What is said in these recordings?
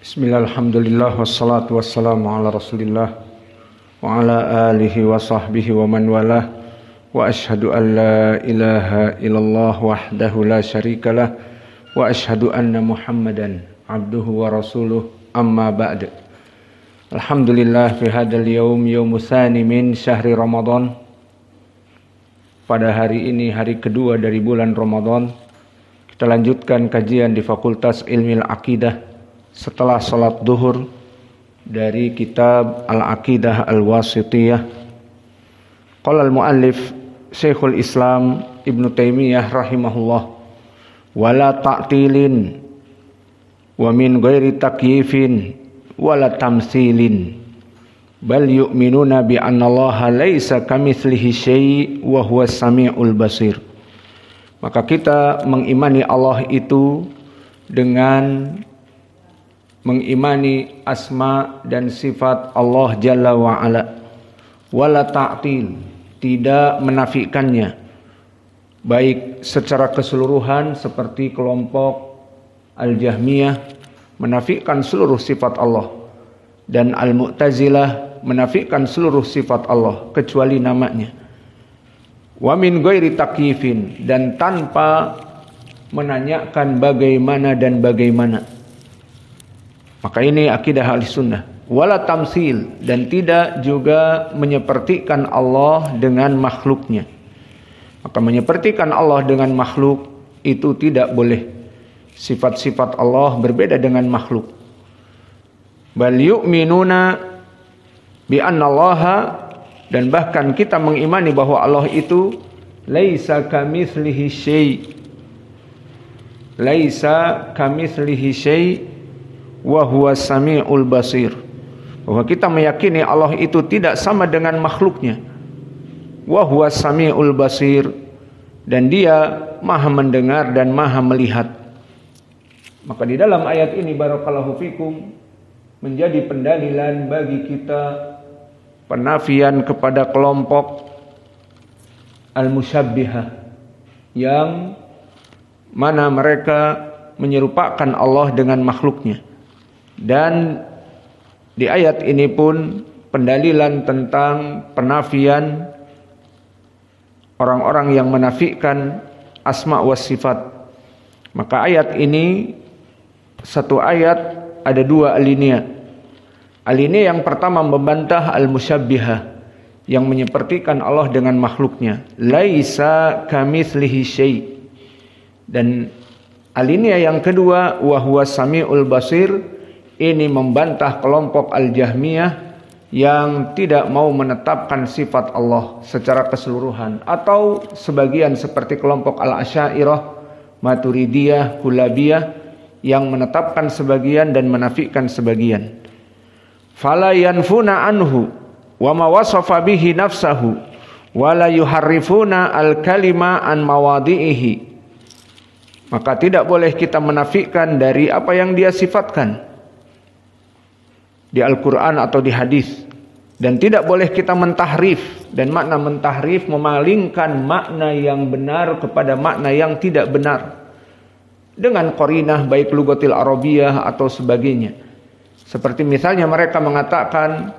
Bismillah, alhamdulillah, wassalatu wassalamu ala rasulillah wa ala alihi wa sahbihi wa man walah wa ashhadu an la ilaha illallah wahdahu la syarikalah wa ashhadu anna muhammadan abduhu wa rasuluh amma ba'd. Alhamdulillah fi hadal yawm yawmusani min syahri Ramadan. Pada hari ini hari kedua dari bulan Ramadan, kita lanjutkan kajian di Fakultas Ilmu Aqidah setelah salat duhur dari kitab Al-Aqidah Al-Wasithiyah. Qala al-muallif Syekhul Islam Ibnu Taimiyah rahimahullah, wala ta'tilin wa min ghairi takyifin wala tamtsilin bal yu'minuna bi anna Allah laisa kamitslihi syai' wa huwas samiul basir. Maka kita mengimani Allah itu dengan mengimani asma dan sifat Allah Jalla wa'ala. Wala ta'til, tidak menafikannya, baik secara keseluruhan seperti kelompok Al-Jahmiyah menafikan seluruh sifat Allah, dan Al-Mu'tazilah menafikan seluruh sifat Allah kecuali namanya. Wa min ghairi takyifin, dan tanpa menanyakan bagaimana dan bagaimana. Maka ini akidah Ahlussunnah. Wala tamsil, dan tidak juga menyepertikan Allah dengan makhluknya. Maka menyepertikan Allah dengan makhluk itu tidak boleh. Sifat-sifat Allah berbeda dengan makhluk. Bal yu'minuna bi annallaha, dan bahkan kita mengimani bahwa Allah itu laisa kamitslihi syai'. Laisa kamitslihi syai' wa huwas samiul basir. Bahwa kita meyakini Allah itu tidak sama dengan makhluknya. Wa huwas samiul basir, dan Dia Maha mendengar dan Maha melihat. Maka di dalam ayat ini barakallahu fikum menjadi pendalilan bagi kita penafian kepada kelompok al-musyabbihah, yang mana mereka menyerupakan Allah dengan makhluknya. Dan di ayat ini pun pendalilan tentang penafian orang-orang yang menafikan asma wa sifat. Maka ayat ini satu ayat ada dua alinea. Alinea yang pertama membantah al-musyabbihah yang menyepertikan Allah dengan makhluknya. Laisa kamitslihi syai'. Dan alinea yang kedua wa huwas samiul basir, ini membantah kelompok Al-Jahmiyah yang tidak mau menetapkan sifat Allah secara keseluruhan, atau sebagian seperti kelompok Al-Asy'ariyah, Maturidiyah, Kullabiyah yang menetapkan sebagian dan menafikan sebagian. Fala yanfuna anhu wa ma wasafa bihi nafsahu wa la yuharrifuna al-kalima an mawadhi'ihi. Maka tidak boleh kita menafikan dari apa yang Dia sifatkan di Al-Quran atau di hadis, dan tidak boleh kita mentahrif. Dan makna mentahrif memalingkan makna yang benar kepada makna yang tidak benar dengan qarinah baik lugatil arabiyah atau sebagainya. Seperti misalnya mereka mengatakan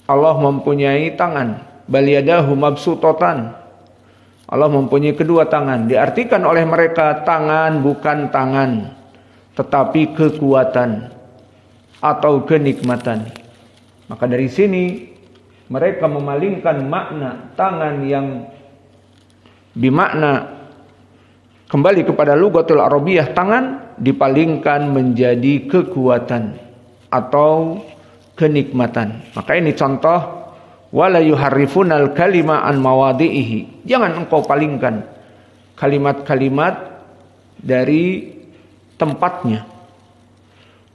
Allah mempunyai tangan, bal yadahu mabsutatan, Allah mempunyai kedua tangan. Diartikan oleh mereka tangan bukan tangan, tetapi kekuatan atau kenikmatan. Maka dari sini mereka memalingkan makna tangan yang bimakna kembali kepada lugatul arabiyah, tangan dipalingkan menjadi kekuatan atau kenikmatan. Maka ini contoh wala yuharrifunal kalima an mawadhi'ihi. Jangan engkau palingkan kalimat-kalimat dari tempatnya.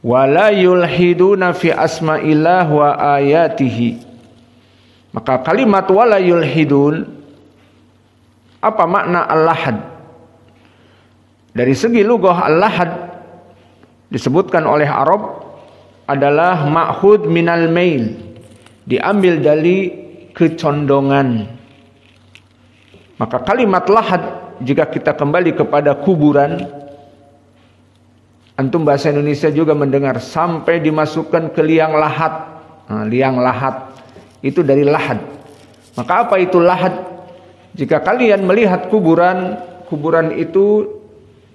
Wala yulhiduna fi asma'illah wa ayatihi. Maka kalimat wala yulhidun, apa makna al-lahad? Dari segi lugah al-lahad disebutkan oleh Arab adalah ma'khud minal mail, diambil dari kecondongan. Maka kalimat lahad jika kita kembali kepada kuburan Antum bahasa Indonesia juga mendengar sampai dimasukkan ke liang lahat. Nah, liang lahat itu dari lahad. Maka apa itu lahad? Jika kalian melihat kuburan, kuburan itu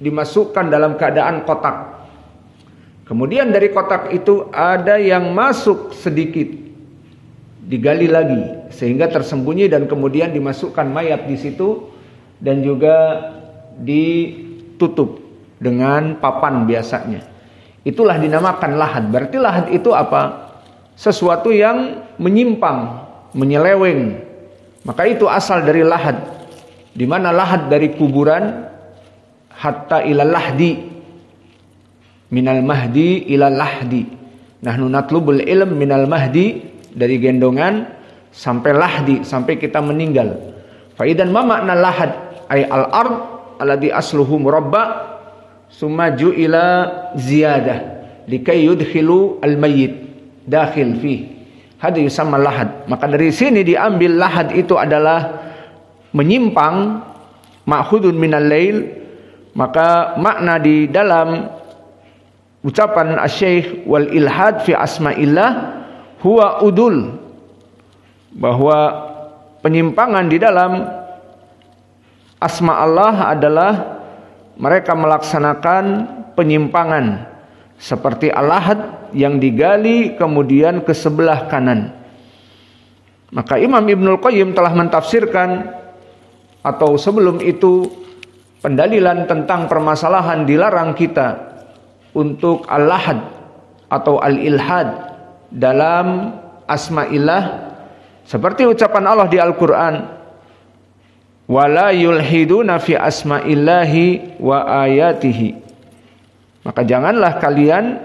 dimasukkan dalam keadaan kotak. Kemudian dari kotak itu ada yang masuk sedikit, digali lagi sehingga tersembunyi dan kemudian dimasukkan mayat di situ dan juga ditutup dengan papan biasanya. Itulah dinamakan lahad. Berarti lahad itu apa? Sesuatu yang menyimpang, menyeleweng. Maka itu asal dari lahad. Di mana lahad dari kuburan hatta ilal lahdi. Minal mahdi ilal lahdi. Nahnu natlubul ilm minal mahdi, dari gendongan sampai lahdi, sampai kita meninggal. Fa idan ma makna lahad? Ay al-ard alladhi asluhu murabba summa ju'ila ziyadah likai yudkhilu al-mayyit dakhil fi. Hada yusamma lahad. Maka dari sini diambil lahad itu adalah menyimpang, ma'khudun minal lail. Maka makna di dalam ucapan asy-syekh wal ilhad fi asma'illah huwa udul, bahwa penyimpangan di dalam asma Allah adalah mereka melaksanakan penyimpangan seperti al-lahad yang digali kemudian ke sebelah kanan. Maka Imam Ibnul Qayyim telah mentafsirkan, atau sebelum itu pendalilan tentang permasalahan dilarang kita untuk al-lahad atau al-ilhad dalam asma'illah, seperti ucapan Allah di Al-Quran, wala yulhiduna fi asma'illahi wa ayatihi. Maka janganlah kalian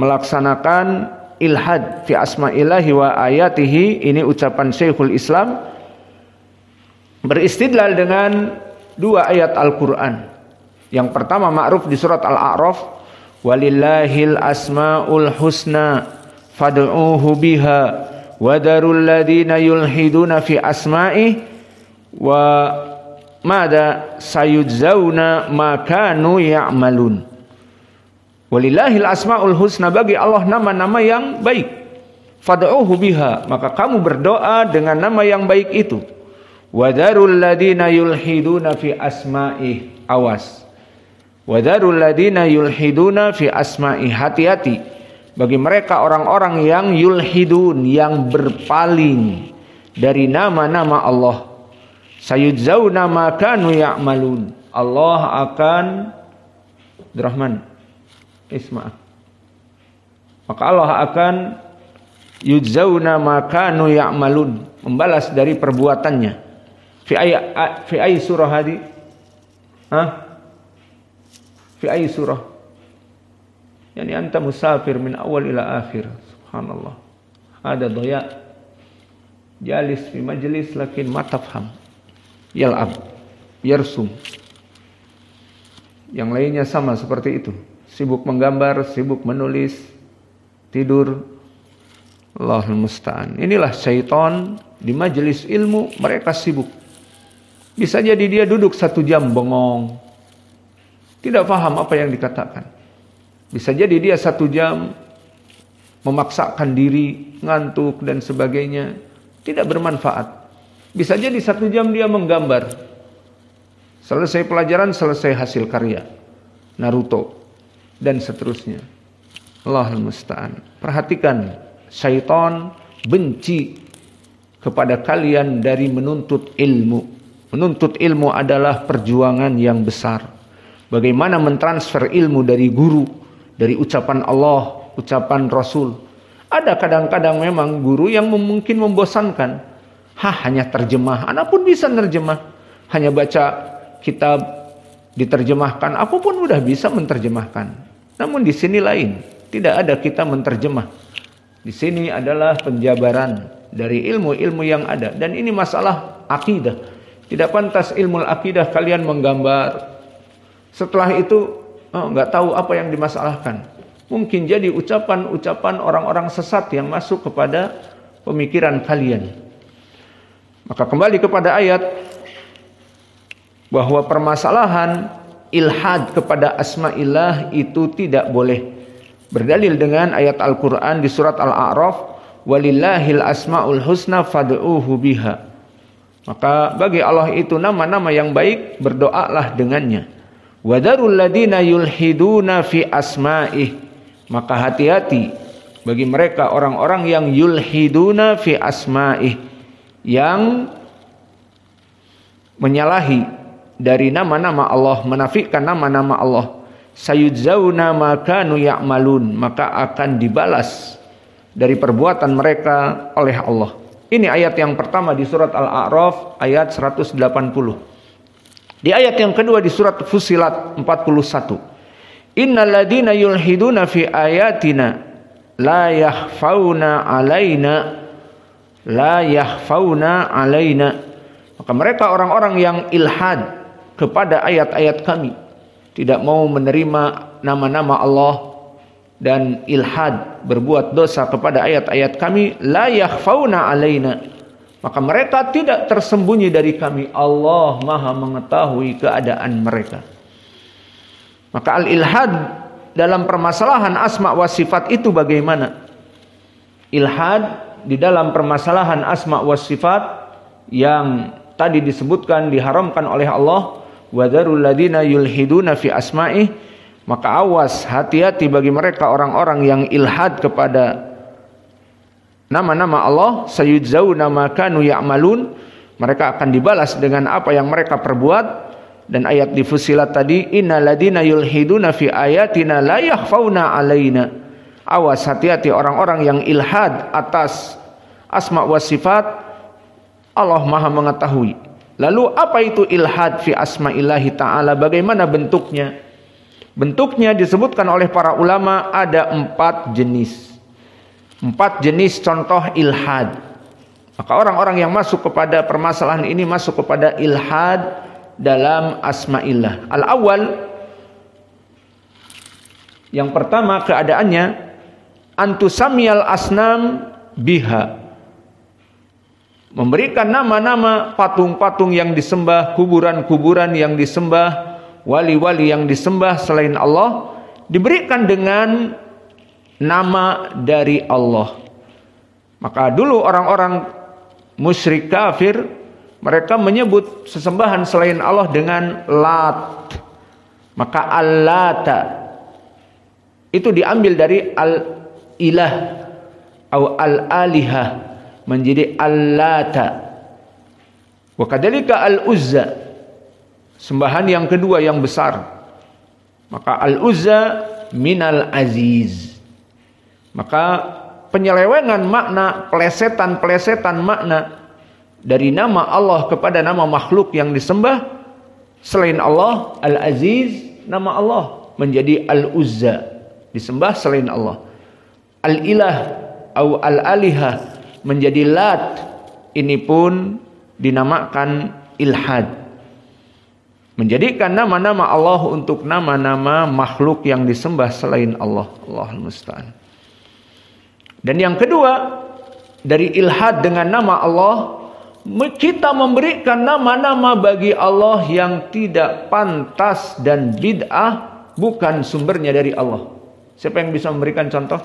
melaksanakan ilhad fi asma'illahi wa ayatihi. Ini ucapan Syekhul Islam beristidlal dengan dua ayat Al-Quran. Yang pertama ma'ruf di surat Al-A'raf, walillahil asma'ul husna fad'uhu biha wadarul ladina yulhiduna fi asma'ih wa mada sayujzauna ma kanu ya'malun. Walillahil asma'ul husna, bagi Allah nama-nama yang baik. Fad'uhu biha, maka kamu berdoa dengan nama yang baik itu. Wadarul ladina yulhiduna fi asma'ih, awas. Wadarul ladina yulhiduna fi asma'ih, hati-hati bagi mereka orang-orang yang yulhidun, yang berpaling dari nama-nama Allah. Sayujzauna ma kanu ya'malun, Allah akan Rahman Isma, maka Allah akan yujzauna ma kanu ya'malun, membalas dari perbuatannya. Fi ayat surah hadi? Fi ayat surah? Yani anta musafir min awal ila akhir. Subhanallah. Ada doya. Jalis fi majlis lakin ma tafham. Yal'ab, yarsum. Yang lainnya sama seperti itu. Sibuk menggambar, sibuk menulis, tidur. Allahul musta'an. Inilah syaitan di majelis ilmu, mereka sibuk. Bisa jadi dia duduk 1 jam bengong, tidak paham apa yang dikatakan. Bisa jadi dia 1 jam memaksakan diri, ngantuk dan sebagainya, tidak bermanfaat. Bisa jadi 1 jam dia menggambar, selesai pelajaran, selesai hasil karya, Naruto dan seterusnya. Allahul musta'an. Perhatikan, syaitan benci kepada kalian dari menuntut ilmu. Menuntut ilmu adalah perjuangan yang besar. Bagaimana mentransfer ilmu dari guru, dari ucapan Allah, ucapan Rasul. Ada kadang-kadang memang guru yang mungkin membosankan. Hanya terjemah, anak pun bisa nerjemah. Hanya baca kitab diterjemahkan, aku pun udah bisa menerjemahkan. Namun di sini lain, tidak ada kita menerjemah. Di sini adalah penjabaran dari ilmu-ilmu yang ada, dan ini masalah akidah. Tidak pantas ilmu akidah kalian menggambar. Setelah itu nggak tahu apa yang dimasalahkan. Mungkin jadi ucapan-ucapan orang-orang sesat yang masuk kepada pemikiran kalian. Maka kembali kepada ayat, bahwa permasalahan ilhad kepada asma'illah itu tidak boleh. Berdalil dengan ayat Al-Quran di surat Al-A'raf, walillahil asma'ul husna fad'uhu biha. Maka bagi Allah itu nama-nama yang baik, berdoalah dengannya. Wadarul ladina yulhiduna fi asma'ih. Maka hati-hati bagi mereka orang-orang yang yulhiduna fi asma'ih, yang menyalahi dari nama-nama Allah, menafikan nama-nama Allah. Sayudzawna ma kanu ya'malun, maka akan dibalas dari perbuatan mereka oleh Allah. Ini ayat yang pertama di surat Al-A'raf ayat 180. Di ayat yang kedua di surat Fussilat 41. Innal ladina yulhiduna fi ayatina la yakhfauna alaina. Maka mereka orang-orang yang ilhad kepada ayat-ayat kami, tidak mau menerima nama-nama Allah dan ilhad, berbuat dosa kepada ayat-ayat kami, la yakhfauna alaina, maka mereka tidak tersembunyi dari kami. Allah Maha mengetahui keadaan mereka. Maka al-ilhad dalam permasalahan asma wa sifat itu bagaimana? Ilhad di dalam permasalahan asma wa sifat yang tadi disebutkan diharamkan oleh Allah, wadharul ladina yulhiduna fi asma'ih, maka awas, hati-hati bagi mereka orang-orang yang ilhad kepada nama-nama Allah. Sayudzawna ma kanu ya'malun, mereka akan dibalas dengan apa yang mereka perbuat. Dan ayat di Fussilat tadi, innal ladina yulhiduna fi ayatina la yakhfauna alaina. Awas, hati-hati orang-orang yang ilhad atas asma wa sifat, Allah Maha mengetahui. Lalu apa itu ilhad fi asma'illahi ta'ala? Bagaimana bentuknya? Bentuknya disebutkan oleh para ulama ada 4 jenis. 4 jenis contoh ilhad. Maka orang-orang yang masuk kepada permasalahan ini masuk kepada ilhad dalam asma'illah. Al-awwal, yang pertama keadaannya, antusamiyal asnam biha, memberikan nama-nama patung-patung yang disembah, kuburan-kuburan yang disembah, wali-wali yang disembah selain Allah, diberikan dengan nama dari Allah. Maka dulu orang-orang musyrik kafir, mereka menyebut sesembahan selain Allah dengan Lat. Maka Al-Lata itu diambil dari Al-Ilah atau Al-Alihah menjadi Al-Lata. Wa kadzalika Al-Uzza, sembahan yang kedua yang besar. Maka Al-Uzza minal Aziz. Maka penyelewengan makna, pelesetan makna dari nama Allah kepada nama makhluk yang disembah selain Allah. Al-Aziz, nama Allah, menjadi Al-Uzza, disembah selain Allah. Al-Ilah atau Al-Alihah menjadi Lat, ini pun dinamakan ilhad, menjadikan nama-nama Allah untuk nama-nama makhluk yang disembah selain Allah. Allahul musta'an. Dan yang kedua, dari ilhad dengan nama Allah, kita memberikan nama-nama bagi Allah yang tidak pantas dan bid'ah, bukan sumbernya dari Allah. Siapa yang bisa memberikan contoh?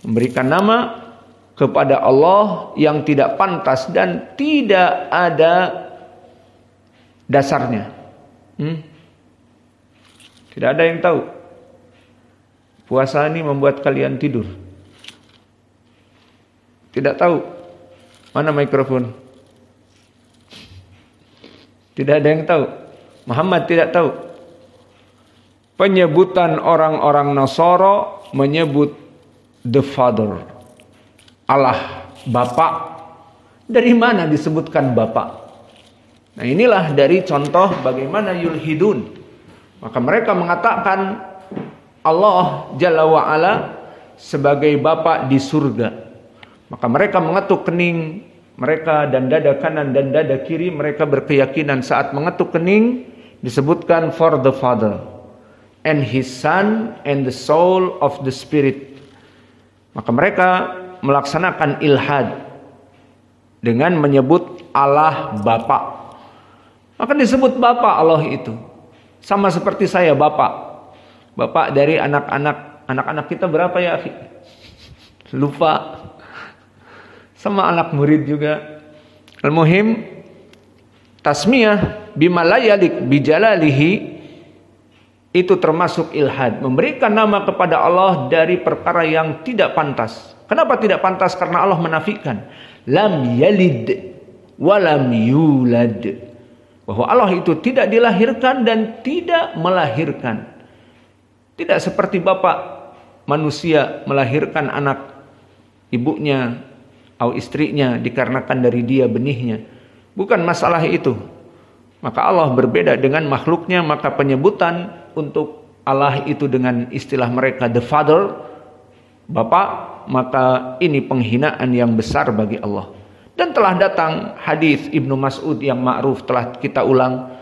Memberikan nama kepada Allah yang tidak pantas dan tidak ada dasarnya. Tidak ada yang tahu. Puasa ini membuat kalian tidur. Tidak tahu. Mana mikrofon? Tidak ada yang tahu. Muhammad tidak tahu. Penyebutan orang-orang Nasara menyebut the Father, Allah, Bapak. Dari mana disebutkan Bapak? Nah, inilah dari contoh bagaimana yulhidun. Maka mereka mengatakan Allah Jalla wa'ala sebagai Bapak di surga. Maka mereka mengetuk kening mereka dan dada kanan dan dada kiri, mereka berkeyakinan saat mengetuk kening disebutkan for the Father and His Son and the soul of the Spirit. Maka mereka melaksanakan ilhad dengan menyebut Allah Bapa. Maka disebut Bapa Allah itu. Sama seperti saya, bapak. Bapak dari anak-anak kita berapa ya, akhi? Lupa. Sama anak murid juga. Al-muhim, tasmiyah bima la yalik bijalalihi itu termasuk ilhad. Memberikan nama kepada Allah dari perkara yang tidak pantas. Kenapa tidak pantas? Karena Allah menafikan. Lam yalid walam yulad. Bahwa Allah itu tidak dilahirkan dan tidak melahirkan. Tidak seperti bapak manusia melahirkan anak ibunya atau istrinya dikarenakan dari dia benihnya. Bukan masalah itu. Maka Allah berbeda dengan makhluknya, maka penyebutan untuk Allah itu dengan istilah mereka the Father, Bapak, maka ini penghinaan yang besar bagi Allah. Dan telah datang hadis Ibnu Mas'ud yang ma'ruf, telah kita ulang.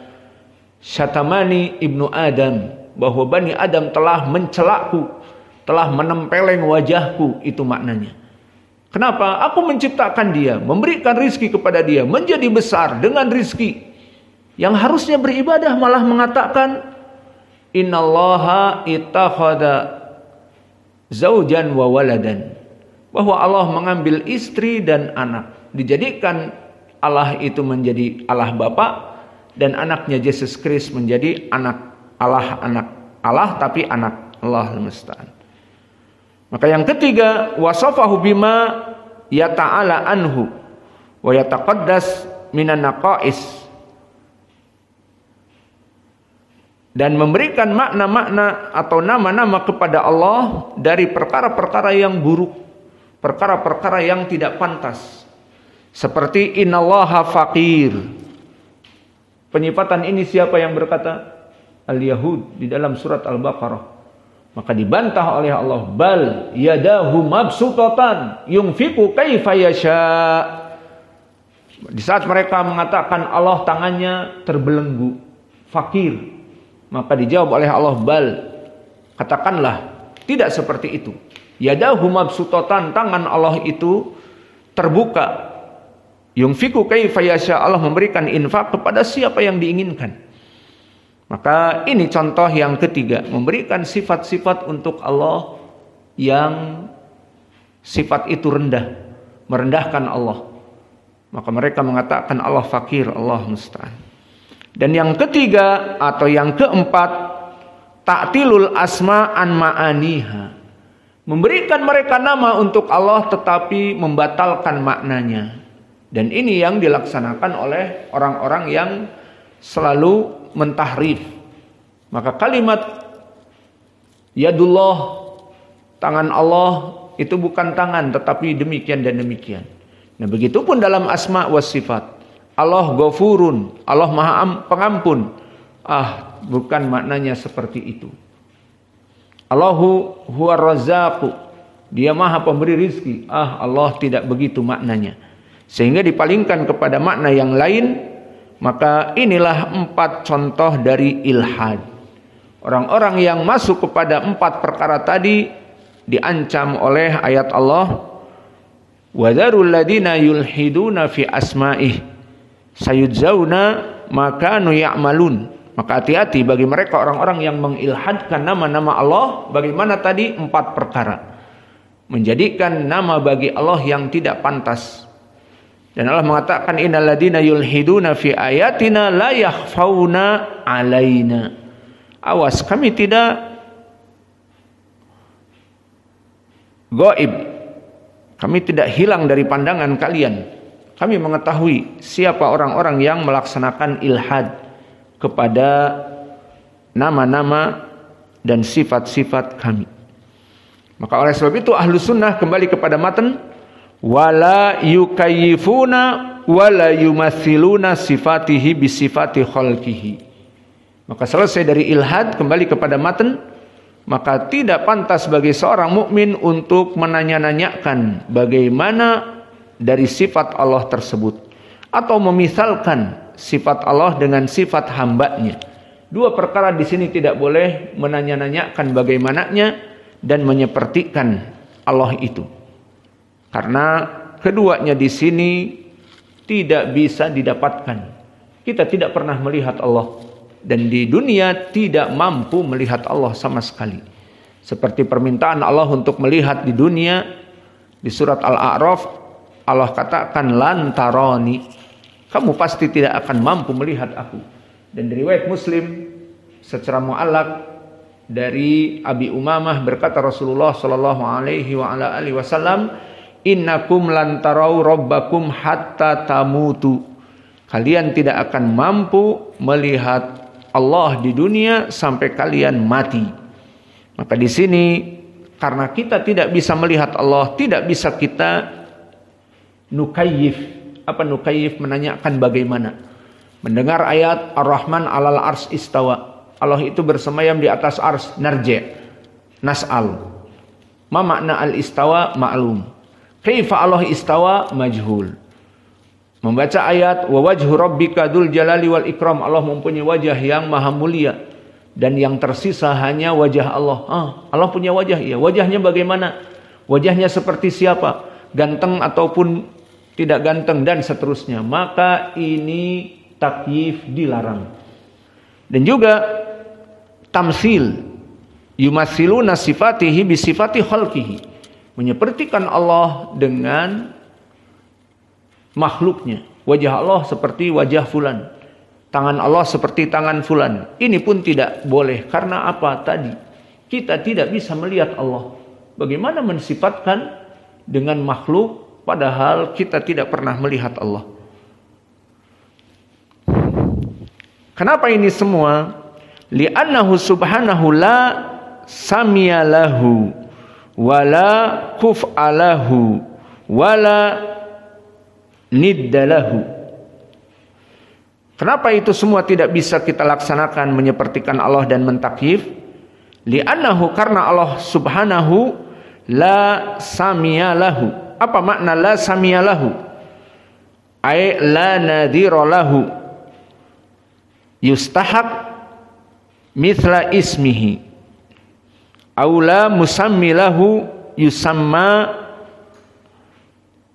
Syatamani Ibnu Adam, bahwa Bani Adam telah mencelaku, telah menempeleng wajahku, itu maknanya. Kenapa? Aku menciptakan dia, memberikan rizki kepada dia, menjadi besar dengan rizki. Yang harusnya beribadah malah mengatakan, Innallaha ittakhadha zaujan wa waladan. Bahwa Allah mengambil istri dan anak. Dijadikan Allah itu menjadi Allah Bapa, dan anaknya Yesus Kristus menjadi anak Allah, anak Allah tapi anak Allah al-Musta'an. Maka yang ketiga, wasafahu bima yata'ala anhu wa yataqaddas minan naqais, dan memberikan makna-makna atau nama-nama kepada Allah dari perkara-perkara yang buruk, perkara-perkara yang tidak pantas. Seperti innallaha faqir. Penyifatan ini siapa yang berkata? Al-Yahud di dalam surat Al-Baqarah. Maka dibantah oleh Allah, bal yadahu mabsutatan yunfiqu kaifa yasha. Di saat mereka mengatakan Allah tangannya terbelenggu, fakir, maka dijawab oleh Allah, bal, katakanlah tidak seperti itu. Yadahu mabsutatan, tangan Allah itu terbuka. Yunfiqu kaifa yasha, Allah memberikan infak kepada siapa yang diinginkan. Maka ini contoh yang ketiga, memberikan sifat-sifat untuk Allah yang sifat itu rendah, merendahkan Allah. Maka mereka mengatakan Allah fakir, Allah musta'an. Dan yang ketiga atau yang keempat, ta'tilul asma an ma'aniha. Memberikan mereka nama untuk Allah tetapi membatalkan maknanya. Dan ini yang dilaksanakan oleh orang-orang yang selalu mentahrif. Maka kalimat yadullah, tangan Allah, itu bukan tangan tetapi demikian dan demikian. Nah, begitupun dalam asma was sifat. Allah ghafurun, Allah maha pengampun. Bukan maknanya seperti itu. Allahu huwa razzaqu, dia maha pemberi rizki. Allah tidak begitu maknanya. Sehingga dipalingkan kepada makna yang lain. Maka inilah 4 contoh dari ilhad. Orang-orang yang masuk kepada 4 perkara tadi diancam oleh ayat Allah, wa dzarul ladina yulhiduna fi asma'ih sayudzawna ma kanu ya'malun. Maka hati-hati bagi mereka orang-orang yang mengilhadkan nama-nama Allah. Bagaimana tadi? 4 perkara. Menjadikan nama bagi Allah yang tidak pantas. Dan Allah mengatakan innal ladina yulhiduna fi ayatina la yakhfauna alaina. Awas, kami tidak gaib. Kami tidak hilang dari pandangan kalian. Kami mengetahui siapa orang-orang yang melaksanakan ilhad kepada nama-nama dan sifat-sifat kami. Maka oleh sebab itu ahlu sunnah kembali kepada matan, wala yukayyifuna wala yumathiluna sifatihi bisifati khalqihi. Maka selesai dari ilhad, kembali kepada matan. Maka tidak pantas bagi seorang mukmin untuk menanya-nanyakan bagaimana dari sifat Allah tersebut, atau memisalkan sifat Allah dengan sifat hambanya. 2 perkara di sini tidak boleh menanya-nanyakan bagaimananya dan menyepertikan Allah itu. Karena keduanya di sini tidak bisa didapatkan. Kita tidak pernah melihat Allah. dan di dunia tidak mampu melihat Allah sama sekali. Seperti permintaan Allah untuk melihat di dunia, di surat Al-A'raf Allah katakan lan tarani, kamu pasti tidak akan mampu melihat aku. Dan di riwayat Muslim secara mu'allaq dari Abi Umamah berkata Rasulullah sallallahu alaihi wasallam, innakum lan tarau rabbakum hatta tamutu, kalian tidak akan mampu melihat Allah di dunia sampai kalian mati. Maka di sini karena kita tidak bisa melihat Allah, tidak bisa kita nukayyif. Apa nukayyif? Menanyakan bagaimana. Mendengar ayat Ar-Rahman 'alal arsy istawa, Allah itu bersemayam di atas ars, narji', nas'al. Ma makna al-istawa? Ma'lum. Kaifa Allah istawa? Majhul. Membaca ayat wa wajhu rabbika dzul jalali wal ikram, Allah mempunyai wajah yang maha mulia dan yang tersisa hanya wajah Allah. Allah punya wajah, iya. Wajahnya bagaimana? Wajahnya seperti siapa? Ganteng ataupun tidak ganteng dan seterusnya. Maka ini takyif dilarang. Dan juga tamsil, yumatsiluna sifatihi bi sifati khalqihi, menyepertikan Allah dengan makhluknya. Wajah Allah seperti wajah fulan, tangan Allah seperti tangan fulan. Ini pun tidak boleh. Karena apa tadi? Kita tidak bisa melihat Allah. Bagaimana mensifatkan dengan makhluk padahal kita tidak pernah melihat Allah? Kenapa ini semua? Li'annahu subhanahu la samiyalahu wala kuf'alahu wala niddalahu. Kenapa itu semua tidak bisa kita laksanakan, menyepertikan Allah dan mentakyif? Li'annahu, karena Allah subhanahu la samiyalahu. Apa makna la samiyalahu? Ay la nadhira lahu yustahaq mithla ismihi aula musammilahu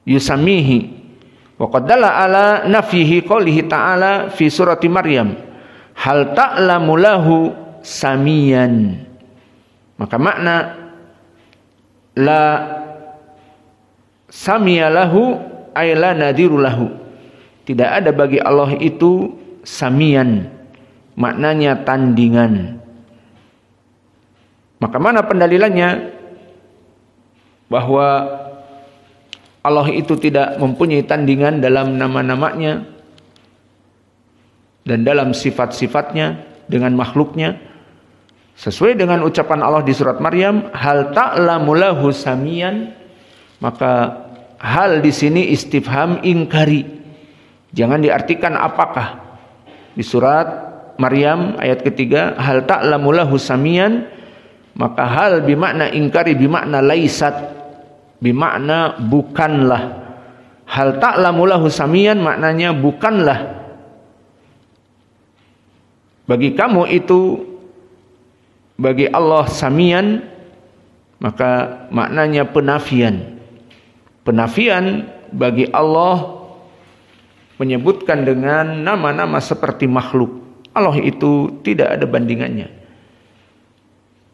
yusamihi. Wa qad dalla ala nafyihi qoulihi ta'ala fi surati Maryam, hal ta'lamu lahu samiyan. Maka makna la samiyalahu ay la nadiru lahu, tidak ada bagi Allah itu samiyan, maknanya tandingan. Maka mana pendalilannya bahwa Allah itu tidak mempunyai tandingan dalam nama-namanya dan dalam sifat-sifatnya dengan makhluknya, sesuai dengan ucapan Allah di surat Maryam, hal ta'lamu lahu samiyan. Maka hal di sini istifham ingkari, jangan diartikan apakah. Di surat Maryam ayat ketiga, hal ta'lamu lahu samiyan, maka hal bimakna ingkari, bimakna laisat, bimakna bukanlah. Hal ta'lamu lahu samiyan maknanya bukanlah bagi kamu itu, bagi Allah samiyan, maka maknanya penafian. Penafian bagi Allah menyebutkan dengan nama-nama seperti makhluk. Allah itu tidak ada bandingannya.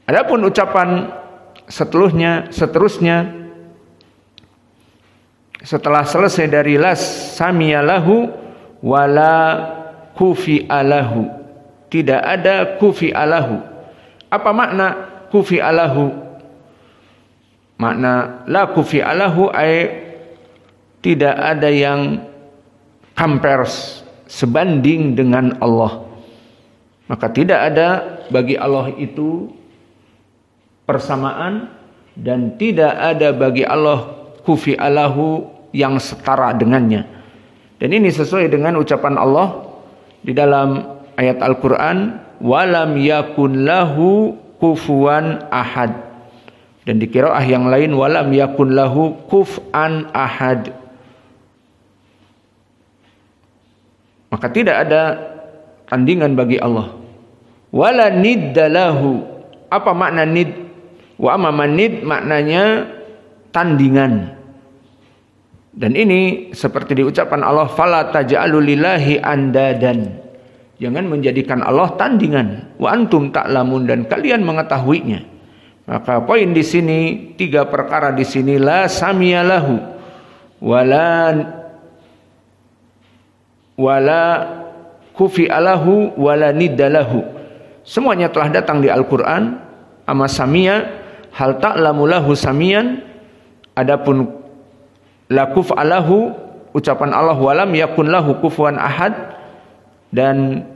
Adapun ucapan seterusnya setelah selesai dari las samiyalahu wala kufi'alahu, tidak ada kufi'alahu. Apa makna kufi'alahu? Makna la kufi'alahu ay tidak ada yang compares, sebanding dengan Allah. Maka tidak ada bagi Allah itu persamaan, dan tidak ada bagi Allah kufi'alahu yang setara dengannya. Dan ini sesuai dengan ucapan Allah di dalam ayat Al-Quran, walam yakun lahu kufuwan ahad. Dan di qiraah yang lain, walam yakun lahu kuf'an ahad. Maka tidak ada tandingan bagi Allah. Wala niddalahu. Apa makna nid? Wa amma nid maknanya tandingan. Dan ini seperti di ucapan Allah, fala taj'alu lillahi andadan. Jangan menjadikan Allah tandingan. Wa antum ta'lamun, dan kalian mengetahuinya. Maka poin di sini, 3 perkara di sini, la samiyalahu wala kufi'alahu wala niddalahu. Semuanya telah datang di Al-Quran. Amma samia, hal ta'lamu lahu samian. Adapun la kuf'alahu, ucapan Allah, walam yakun lahu kufuwan ahad, dan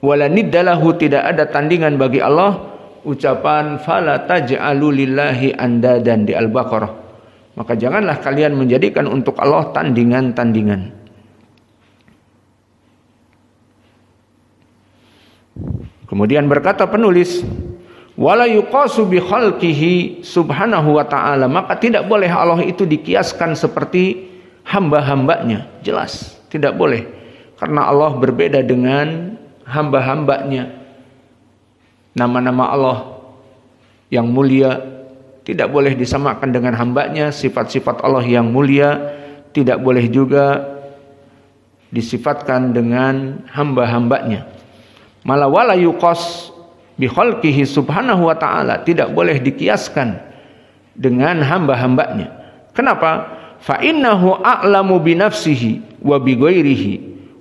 wala niddalahu, tidak ada tandingan bagi Allah, ucapan fala taj'alu lillahi andadan di Al-Baqarah. Maka janganlah kalian menjadikan untuk Allah tandingan-tandingan. Kemudian berkata penulis, wala yuqasu bi khalqihi subhanahu wa ta'ala, maka tidak boleh Allah itu dikiaskan seperti hamba-hambanya. Jelas tidak boleh, karena Allah berbeda dengan hamba-hambanya. Nama-nama Allah yang mulia tidak boleh disamakan dengan hambanya. Sifat-sifat Allah yang mulia tidak boleh juga disifatkan dengan hamba-hambanya. Malah wala yuqas bi khalqihi subhanahu wa ta'ala, tidak boleh dikiaskan dengan hamba-hambanya. Kenapa? Fa innahu a'lamu bi nafsihi wa bi ghairihi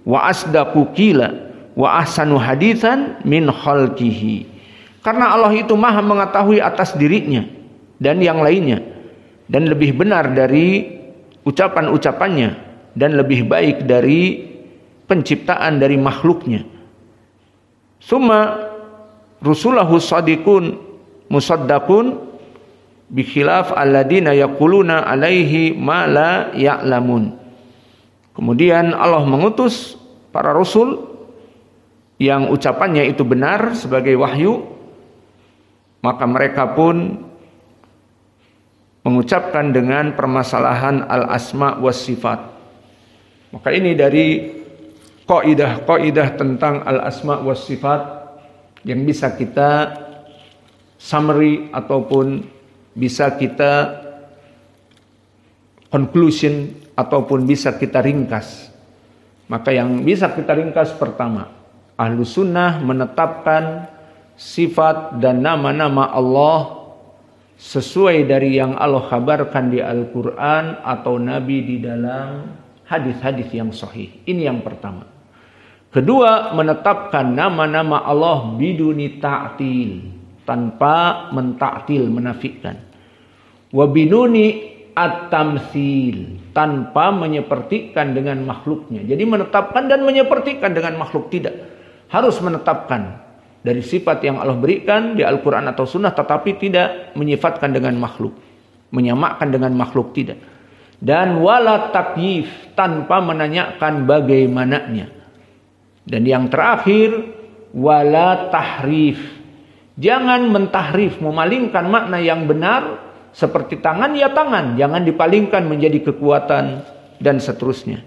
wa asdaqu qila wa ahsanu haditsan min khalqihi. Karena Allah itu maha mengetahui atas dirinya dan yang lainnya, dan lebih benar dari ucapan-ucapannya, dan lebih baik dari penciptaan dari makhluknya. Summa rusulahu shadiqun musaddaqun bi khilaf alladina yaquluna alaihi ma la ya'lamun. Kemudian Allah mengutus para rasul yang ucapannya itu benar sebagai wahyu, maka mereka pun mengucapkan dengan permasalahan al-asma was sifat. Maka ini dari kaidah-kaidah tentang al-asma was sifat yang bisa kita summary ataupun bisa kita conclusion ataupun bisa kita ringkas. Maka yang bisa kita ringkas, pertama, Ahlus Sunnah menetapkan sifat dan nama-nama Allah sesuai dari yang Allah kabarkan di Al-Quran atau Nabi di dalam hadis-hadis yang sahih. Ini yang pertama. Kedua, menetapkan nama-nama Allah biduni ta'til, tanpa mentaktil, menafikan. Wa biduni at-tamtsil, tanpa menyepertikan dengan makhluknya. Jadi menetapkan dan menyepertikan dengan makhluk tidak. Harus menetapkan dari sifat yang Allah berikan di Al-Quran atau Sunnah, tetapi tidak menyifatkan dengan makhluk, menyamakan dengan makhluk, tidak. Dan wala takyif, tanpa menanyakan bagaimananya. Dan yang terakhir, wala tahrif, jangan mentahrif, memalingkan makna yang benar, seperti tangan ya tangan, jangan dipalingkan menjadi kekuatan dan seterusnya.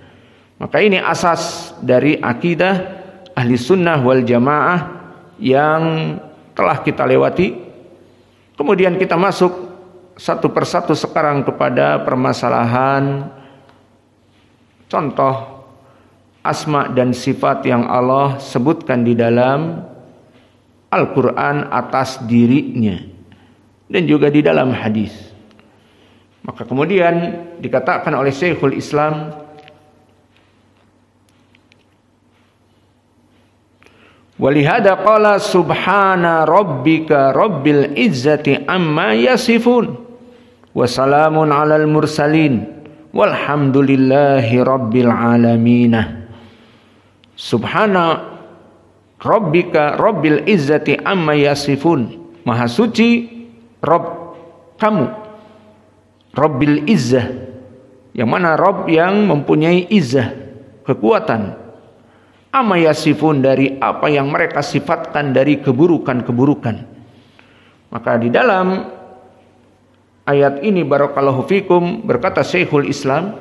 Maka ini asas dari akidah ahli sunnah wal jamaah yang telah kita lewati. Kemudian kita masuk satu persatu sekarang kepada permasalahan contoh asma dan sifat yang Allah sebutkan di dalam Al-Quran atas dirinya dan juga di dalam hadis. Maka kemudian dikatakan oleh Syekhul Islam, walihada qala subhana rabbika rabbil izzati amma yasifun wa salamun alal mursalin walhamdulillahi rabbil alamin. Subhana rabbika rabbil izzati amma yasifun, maha suci Rabb kamu, Rabbil izzah, yang mana Rabb yang mempunyai izzah, kekuatan, amma yasifun, dari apa yang mereka sifatkan dari keburukan-keburukan. Maka di dalam ayat ini barakallahu fikum berkata Syekhul Islam,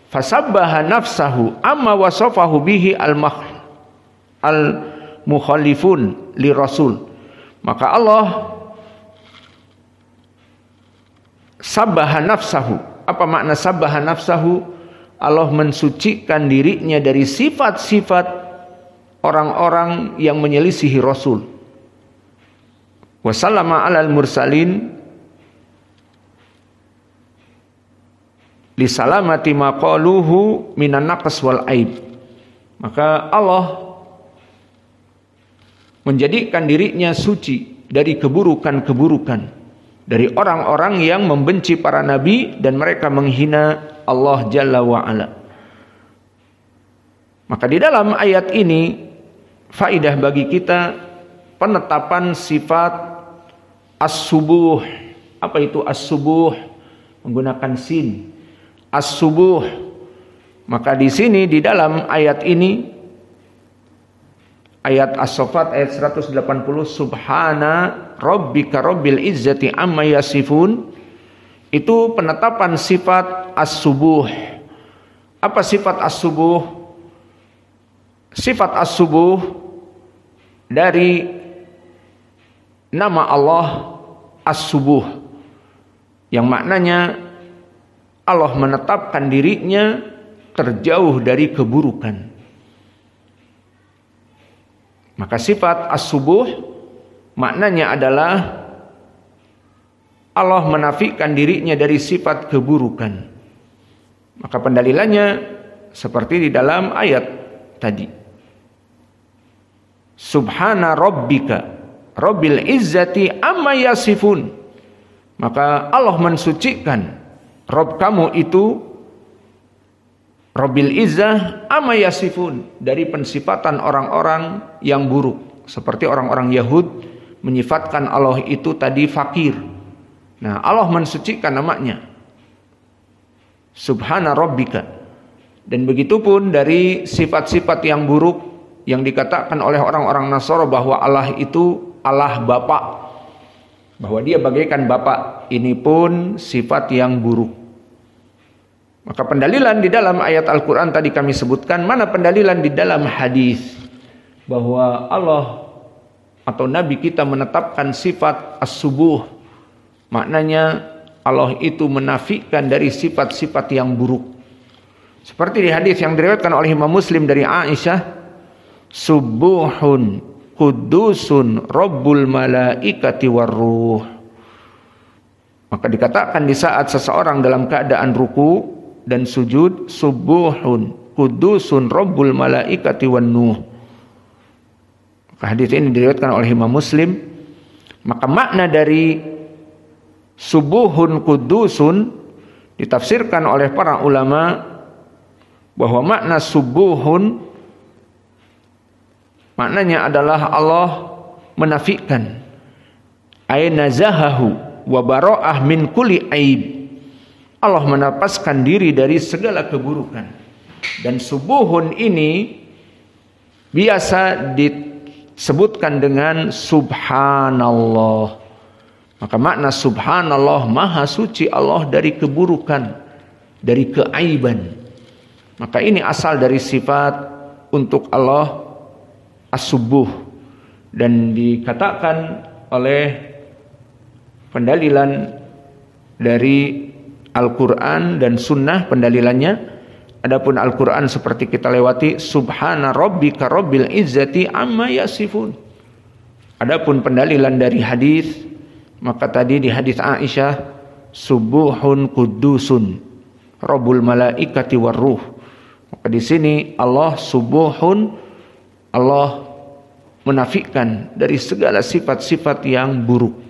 fasabbaha nafsahu amma wasafahu bihi al-mukhalifun li rasul. Maka Allah sabbaha nafsahu. Apa makna sabbaha nafsahu? Allah mensucikan dirinya dari sifat-sifat orang-orang yang menyelisihi Rasul. Wa sallama 'alal mursalin li salamati ma qaluhu minan naqs wal aib. Maka Allah menjadikan dirinya suci dari keburukan-keburukan, dari orang-orang yang membenci para nabi dan mereka menghina Allah Jalla wa Ala. Maka di dalam ayat ini faidah bagi kita penetapan sifat as-subuh. Apa itu as-subuh? Menggunakan sin. As-subuh. Maka di sini di dalam ayat ini, ayat As-Saffat ayat 180, Subhana rabbika rabbil izzati amma yasifun, itu penetapan sifat as-subuh. Apa sifat as-subuh? Sifat as-subuh dari nama Allah as-subuh, yang maknanya Allah menetapkan dirinya terjauh dari keburukan. Maka sifat as-subuh maknanya adalah Allah menafikan dirinya dari sifat keburukan. Maka pendalilannya seperti di dalam ayat tadi. Subhana rabbika rabbil izzati amma yasifun. Maka Allah mensucikan Rabb kamu itu Rabbil Izzah amma yasifun, dari pensifatan orang-orang yang buruk. Seperti orang-orang Yahud menyifatkan Allah itu tadi fakir. Nah, Allah mensucikan namanya Subhana Rabbika. Dan begitu pun dari sifat-sifat yang buruk yang dikatakan oleh orang-orang Nasara bahwa Allah itu Allah Bapa, bahwa dia bagaikan Bapa. Ini pun sifat yang buruk. Maka pendalilan di dalam ayat Al-Quran tadi kami sebutkan, mana pendalilan di dalam hadis bahwa Allah atau Nabi kita menetapkan sifat as-subuh, maknanya Allah itu menafikan dari sifat-sifat yang buruk. Seperti di hadis yang diriwayatkan oleh Imam Muslim dari Aisyah, subuhun kudusun rabbul malaikati warruh. Maka dikatakan di saat seseorang dalam keadaan ruku dan sujud, subuhun kudusun rabbul malaikati wan nuh. Hadis ini diriwayatkan oleh Imam Muslim. Maka makna dari subuhun kudusun ditafsirkan oleh para ulama bahwa makna subuhun maknanya adalah Allah menafikan, ay nazahahu wa bara'ah min kulli aib. Allah menapaskan diri dari segala keburukan. Dan subuhun ini biasa disebutkan dengan subhanallah. Maka makna subhanallah, maha suci Allah dari keburukan, dari keaiban. Maka ini asal dari sifat untuk Allah as-subuh. Dan dikatakan oleh pendalilan dari Al-Quran dan Sunnah pendalilannya. Adapun Al-Quran seperti kita lewati, Subhana rabbika rabbil izzati amma yasifun. Adapun pendalilan dari hadis, maka tadi di hadis Aisyah, subuhun kudusun rabbul malaikati warruh. Maka di sini Allah subuhun, Allah menafikan dari segala sifat-sifat yang buruk.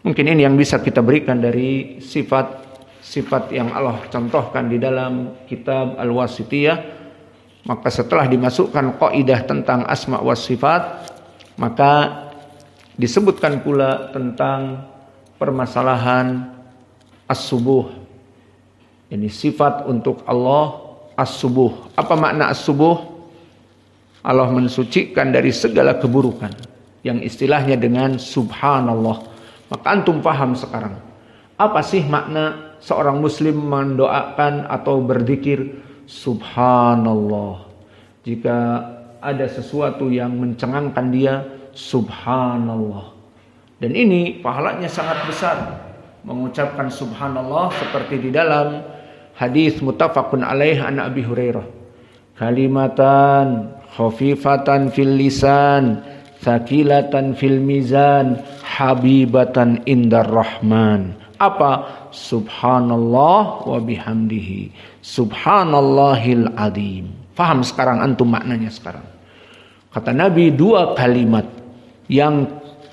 Mungkin ini yang bisa kita berikan dari sifat-sifat yang Allah contohkan di dalam kitab Al-Wasithiyah. Maka setelah dimasukkan kaidah tentang asma wa sifat, maka disebutkan pula tentang permasalahan as-subuh. Ini sifat untuk Allah as-subuh. Apa makna as-subuh? Allah mensucikan dari segala keburukan, yang istilahnya dengan subhanallah. Maka antum paham sekarang apa sih makna seorang muslim mendoakan atau berzikir subhanallah. Jika ada sesuatu yang mencengangkan dia, subhanallah. Dan ini pahalanya sangat besar mengucapkan subhanallah, seperti di dalam hadis muttafaqun alaih an Abi Hurairah, kalimatan khafifatan fil lisan, thaqilatan fil mizan, habibatan indar rahman. Apa? Subhanallah wa bihamdihi, subhanallahil azim. Faham sekarang antum maknanya sekarang? Kata Nabi, dua kalimat yang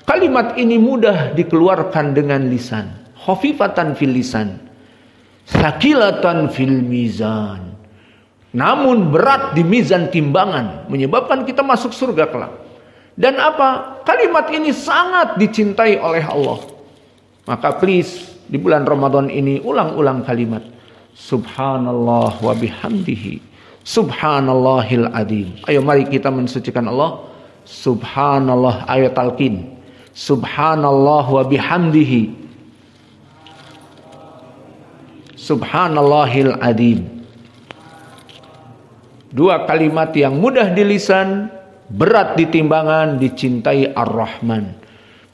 kalimat ini mudah dikeluarkan dengan lisan. Khafifatan fil lisan, thaqilatan fil mizan. Namun berat di mizan timbangan, menyebabkan kita masuk surga kelak. Dan apa? Kalimat ini sangat dicintai oleh Allah. Maka please, di bulan Ramadan ini ulang-ulang kalimat Subhanallah wa bihamdihi, subhanallahil azim. Ayo mari kita mensucikan Allah. Subhanallah, ayat talqin. Subhanallah wa bihamdihi, subhanallahil azim. Dua kalimat yang mudah di lisan, berat di timbangan, dicintai Ar-Rahman.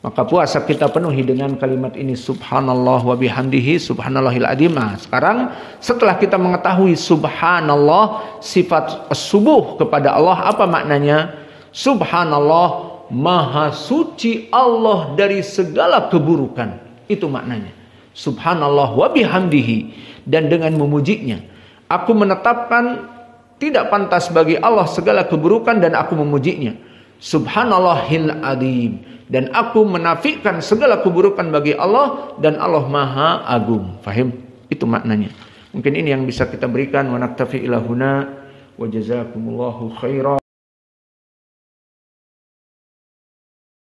Maka puasa kita penuhi dengan kalimat ini, subhanallah wa bihamdihi, subhanallahil azim. Nah, sekarang setelah kita mengetahui subhanallah, sifat subuh kepada Allah, apa maknanya? Subhanallah, maha suci Allah dari segala keburukan. Itu maknanya. Subhanallah wa bihamdihi, dan dengan memujinya aku menetapkan tidak pantas bagi Allah segala keburukan dan aku memujinya. Subhanallahil azim, dan aku menafikan segala keburukan bagi Allah dan Allah Maha Agung. Fahim? Itu maknanya. Mungkin ini yang bisa kita berikan. Wa naktafi ila huna wa jazakumullahu khairan.